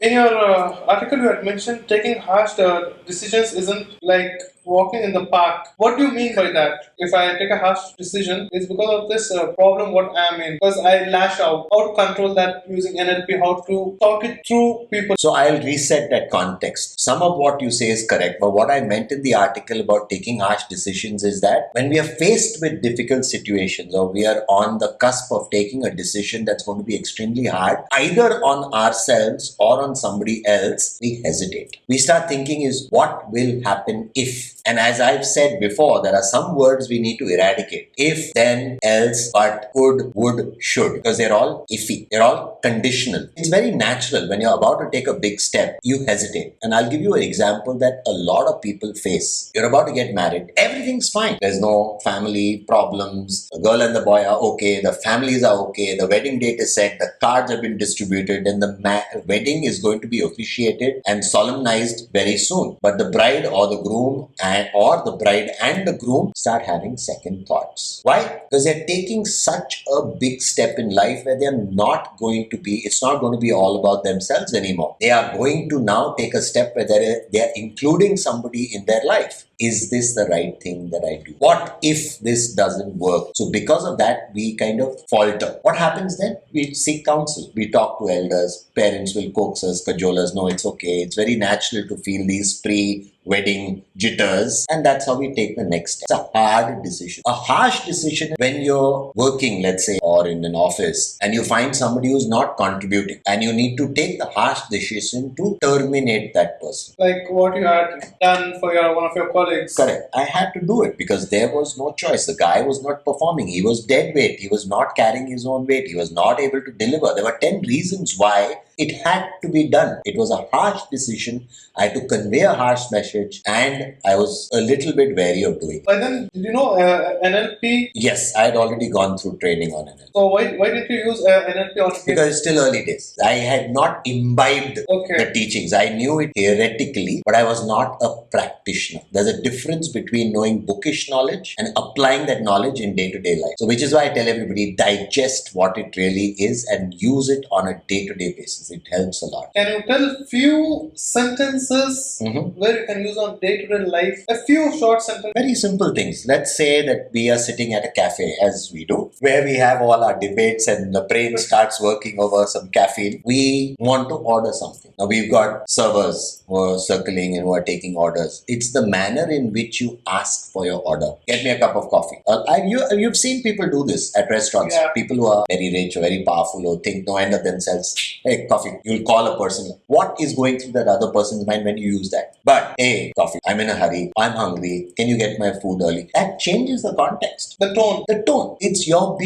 In your article, you had mentioned taking harsh decisions isn't like walking in the park. What do you mean by that? If I take a harsh decision, it's because of this problem what I'm in. Because I lash out. How to control that using NLP? How to talk it through people? So I'll reset that context. Some of what you say is correct, but what I meant in the article about taking harsh decisions is that when we are faced with difficult situations or we are on the cusp of taking a decision that's going to be extremely hard, either on ourselves or on somebody else, we hesitate. We start thinking is what will happen if? And as I've said before, there are some words we need to eradicate. If, then, else, but, could, would, should. Because they're all iffy. They're all conditional. It's very natural when you're about to take a big step, you hesitate. And I'll give you an example that a lot of people face. You're about to get married. Everything's fine. There's no family problems. The girl and the boy are okay. The families are okay. The wedding date is set. The cards have been distributed. And the wedding is going to be officiated and solemnized very soon. But the bride or the groom or the bride and the groom start having second thoughts. Why? Because they're taking such a big step in life where they're not going to be, it's not going to be all about themselves anymore. They are going to now take a step where they're including somebody in their life. Is this the right thing that I do? What if this doesn't work? So because of that, we kind of falter. What happens then? We seek counsel. We talk to elders. Parents will coax us, cajole us. No, it's okay. It's very natural to feel these pre-wedding jitters. And that's how we take the next step. It's a hard decision. A harsh decision when you're working, let's say, or in an office, and you find somebody who's not contributing, and you need to take the harsh decision to terminate that person. Like what you had done for one of your colleagues. Correct. I had to do it because there was no choice. The guy was not performing. He was dead weight. He was not carrying his own weight. He was not able to deliver. There were 10 reasons why it had to be done. It was a harsh decision. I had to convey a harsh message and I was a little bit wary of doing it. But then, did you know NLP? Yes, I had already gone through training on NLP. So why did you use NLP on it? Because it's still early days. I had not imbibed the teachings. I knew it theoretically, but I was not a practitioner. There's a difference between knowing bookish knowledge and applying that knowledge in day-to-day life. So which is why I tell everybody, digest what it really is and use it on a day-to-day basis. It helps a lot. Can you tell few sentences where you can use on day-to-day life? A few short sentences. Very simple things. Let's say that we are sitting at a cafe, as we do, where we have all our debates and the brain starts working over some caffeine. We want to order something. Now we've got servers who are circling and who are taking orders. It's the manner in which you ask for your order. Get me a cup of coffee. You've seen people do this at restaurants. Yeah. People who are very rich or very powerful or think no end of themselves. Hey, coffee. You'll call a person. What is going through that other person's mind when you use that? But, hey, coffee. I'm in a hurry. I'm hungry. Can you get my food early? That changes the context. The tone. The tone. It's you're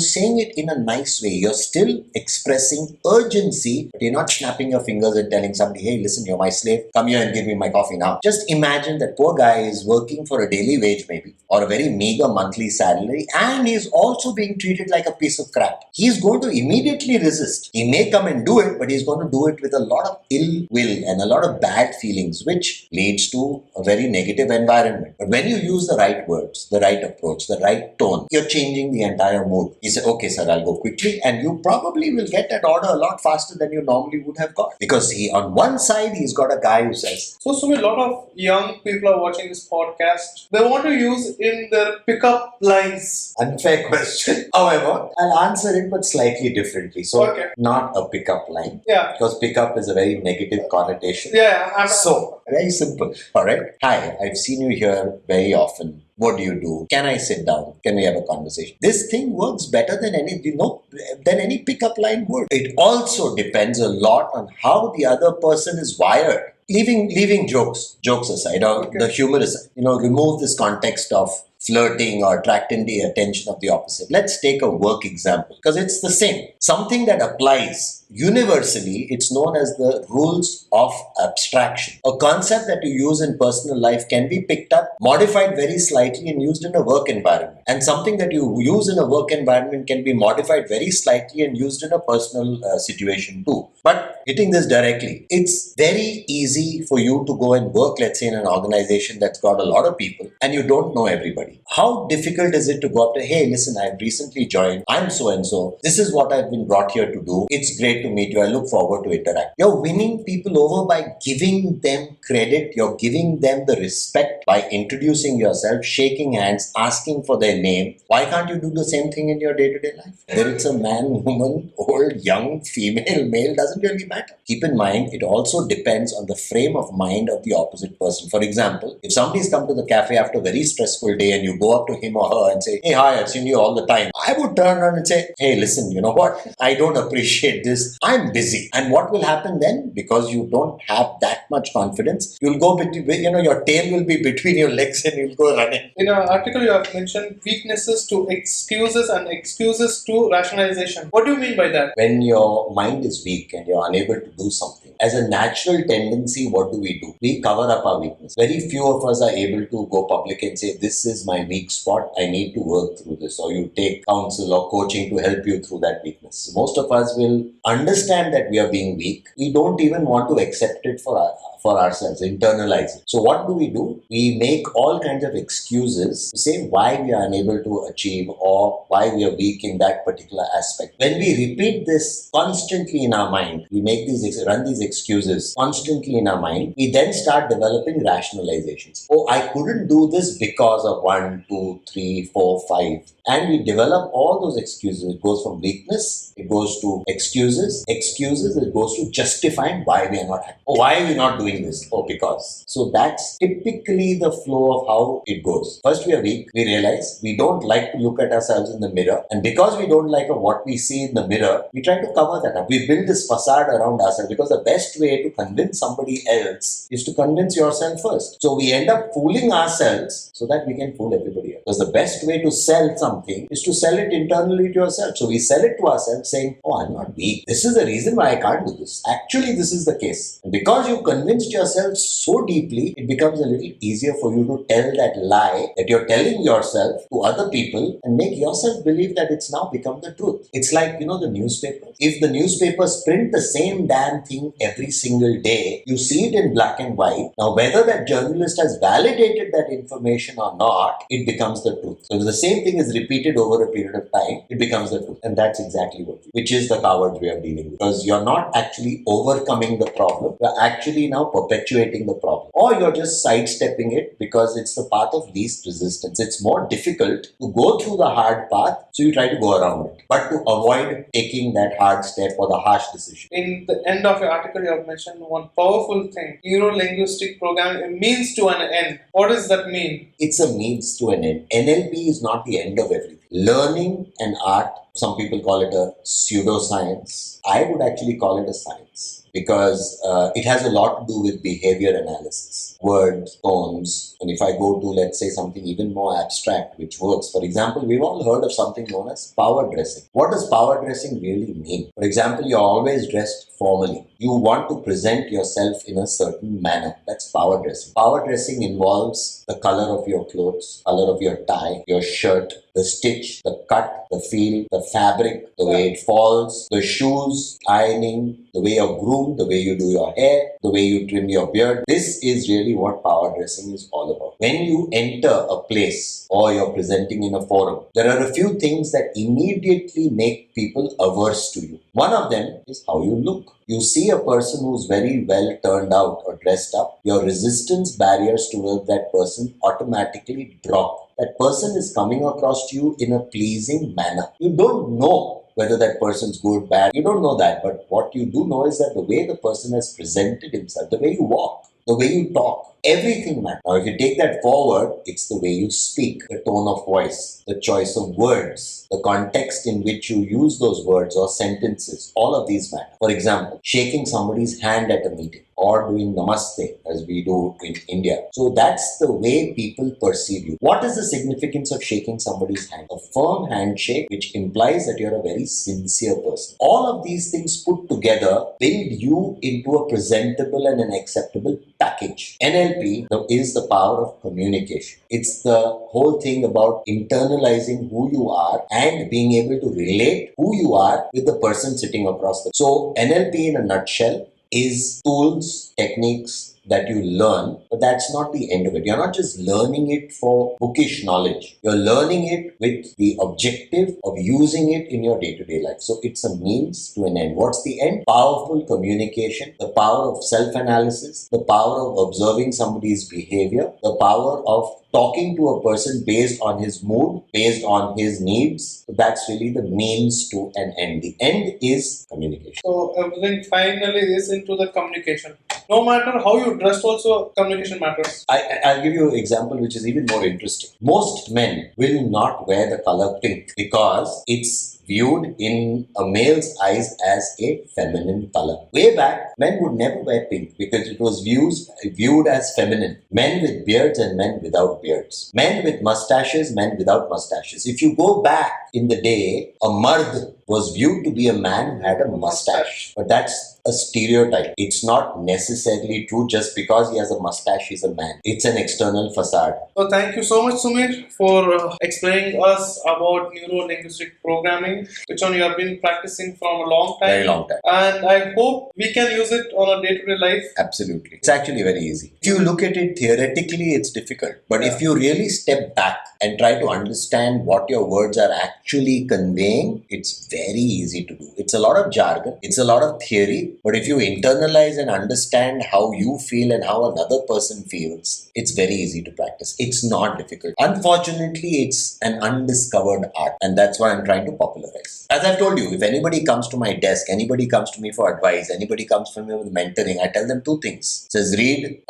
saying it in a nice way. You're still expressing urgency, but you're not snapping your fingers and telling somebody, hey, listen, you're my slave. Come here and give me my coffee now. Just imagine that poor guy is working for a daily wage maybe, or a very meager monthly salary, and he's also being treated like a piece of crap. He's going to immediately resist. He may come and do it, but he's going to do it with a lot of ill will and a lot of bad feelings, which leads to a very negative environment. But when you use the right words, the right approach, the right tone, you're changing the entire mood. He said, okay, sir, I'll go quickly, and you probably will get that order a lot faster than you normally would have got. Because on one side, he's got a guy who says... So, Sumit, a lot of young people are watching this podcast. They want to use in their pickup lines. Unfair question. However, I'll answer it but slightly differently. So, not a pickup line. Yeah. Because pickup is a very negative connotation. Yeah. So, very simple. Alright. Hi, I've seen you here very often. What do you do? Can I sit down? Can we have a conversation? This thing works better than any pickup line would. It also depends a lot on how the other person is wired. Leaving jokes aside, or the humor aside, remove this context of flirting or attracting the attention of the opposite. Let's take a work example because it's the same. Something that applies universally, it's known as the rules of abstraction. A concept that you use in personal life can be picked up, modified very slightly and used in a work environment. And something that you use in a work environment can be modified very slightly and used in a personal situation too. But hitting this directly, it's very easy for you to go and work, let's say, in an organization that's got a lot of people and you don't know everybody. How difficult is it to go up to, hey, listen, I've recently joined, I'm so-and-so, this is what I've been brought here to do, it's great great to meet you. I look forward to interact. You're winning people over by giving them credit. You're giving them the respect by introducing yourself, shaking hands, asking for their name. Why can't you do the same thing in your day-to-day life? Whether it's a man, woman, old, young, female, male, doesn't really matter. Keep in mind, it also depends on the frame of mind of the opposite person. For example, if somebody's come to the cafe after a very stressful day and you go up to him or her and say, hey, hi, I've seen you all the time, I would turn around and say, hey, listen, you know what? I don't appreciate this. I'm busy. And what will happen then? Because you don't have that much confidence, you'll go between, your tail will be between your legs and you'll go running. In an article, you have mentioned weaknesses to excuses and excuses to rationalization. What do you mean by that? When your mind is weak and you're unable to do something, as a natural tendency, what do? We cover up our weakness. Very few of us are able to go public and say, this is my weak spot, I need to work through this. Or you take counsel or coaching to help you through that weakness. Most of us will understand that we are being weak. We don't even want to accept it for ourselves, internalize it. So what do? We make all kinds of excuses to say why we are unable to achieve or why we are weak in that particular aspect. When we repeat this constantly in our mind, we run these excuses constantly in our mind, we then start developing rationalizations. Oh, I couldn't do this because of 1, 2, 3, 4, 5. And we develop all those excuses. It goes from weakness, it goes to excuses, it goes to justifying why we are not happy. Oh, why are we not doing this? Oh, because. So that's typically the flow of how it goes. First we are weak, we realize we don't like to look at ourselves in the mirror, and because we don't like what we see in the mirror, we try to cover that up. We build this facade around ourselves because the best way to convince somebody else is to convince yourself first. So we end up fooling ourselves so that we can fool everybody else. Because the best way to sell something is to sell it internally to yourself. So we sell it to ourselves saying, oh, I'm not weak. This is the reason why I can't do this. Actually, this is the case. And because you convinced yourself so deeply, it becomes a little easier for you to tell that lie that you're telling yourself to other people and make yourself believe that it's now become the truth. It's like, the newspaper. If the newspapers print the same damn thing every single day, you see it in black and white. Now, whether that journalist has validated that information or not, it becomes the truth. So if the same thing is repeated over a period of time, it becomes the truth. And that's exactly which is the coward's way of dealing with. Because you're not actually overcoming the problem, you're actually now perpetuating the problem. Or you're just sidestepping it because it's the path of least resistance. It's more difficult to go through the hard path, so you try to go around it. But to avoid taking that hard step or the harsh decision. In the end of your article, you have mentioned one powerful thing. Neuro Linguistic Programming means to an end. What does that mean? It's a means to an end. NLP is not the end of everything. Learning an art, some people call it a pseudoscience. I would actually call it a science because it has a lot to do with behavior analysis, words, tones. And if I go to, let's say, something even more abstract, which works. For example, we've all heard of something known as power dressing. What does power dressing really mean? For example, you're always dressed formally. You want to present yourself in a certain manner. That's power dressing. Power dressing involves the color of your clothes, color of your tie, your shirt, the stitch, the cut, the feel, the fabric, the way it falls, the shoes, ironing, the way you're groomed, the way you do your hair, the way you trim your beard. This is really what power dressing is all about. When you enter a place or you're presenting in a forum, there are a few things that immediately make people averse to you. One of them is how you look. You see a person who's very well turned out or dressed up, your resistance barriers towards that person automatically drop. That person is coming across to you in a pleasing manner. You don't know whether that person's good, bad. You don't know that. But what you do know is that the way the person has presented himself, the way you walk, the way you talk, everything matters. Now, if you take that forward, it's the way you speak, the tone of voice, the choice of words, the context in which you use those words or sentences. All of these matter. For example, shaking somebody's hand at a meeting or doing namaste as we do in India. So that's the way people perceive you. What is the significance of shaking somebody's hand? A firm handshake, which implies that you're a very sincere person. All of these things put together build you into a presentable and an acceptable package. NLP is the power of communication. It's the whole thing about internalizing who you are and being able to relate who you are with the person sitting across the. So NLP in a nutshell is tools, techniques, that you learn, but that's not the end of it. You're not just learning it for bookish knowledge. You're learning it with the objective of using it in your day-to-day life. So it's a means to an end. What's the end? Powerful communication, the power of self-analysis, the power of observing somebody's behavior, the power of talking to a person based on his mood, based on his needs. So that's really the means to an end. The end is communication. So everything finally is into the communication. No matter how you dress, also communication matters. I'll give you an example which is even more interesting. Most men will not wear the color pink because it's viewed in a male's eyes as a feminine color. Way back, men would never wear pink because it was viewed as feminine. Men with beards and men without beards. Men with mustaches, men without mustaches. If you go back in the day, a mard was viewed to be a man who had a mustache. But that's a stereotype. It's not necessarily true just because he has a mustache, he's a man. It's an external facade. So thank you so much, Sumir, for explaining us about Neuro Linguistic Programming, which one you have been practicing from a long time. Very long time. And I hope we can use it on a day-to-day life. Absolutely. It's actually very easy. If you look at it theoretically, it's difficult. But if you really step back and try to understand what your words are actually conveying, it's very easy to do. It's a lot of jargon. It's a lot of theory. But if you internalize and understand how you feel and how another person feels, it's very easy to practice. It's not difficult. Unfortunately, it's an undiscovered art, and that's why I'm trying to popularize. As I've told you, if anybody comes to my desk, anybody comes to me for advice, anybody comes to me with mentoring, I tell them two things. It says,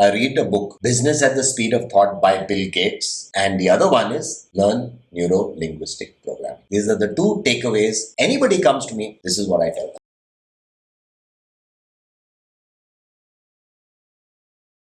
I read a book, Business at the Speed of Thought by Bill Gates, and the other one is learn Neuro Linguistic Programming. These are the two takeaways. Anybody comes to me, this is what I tell them.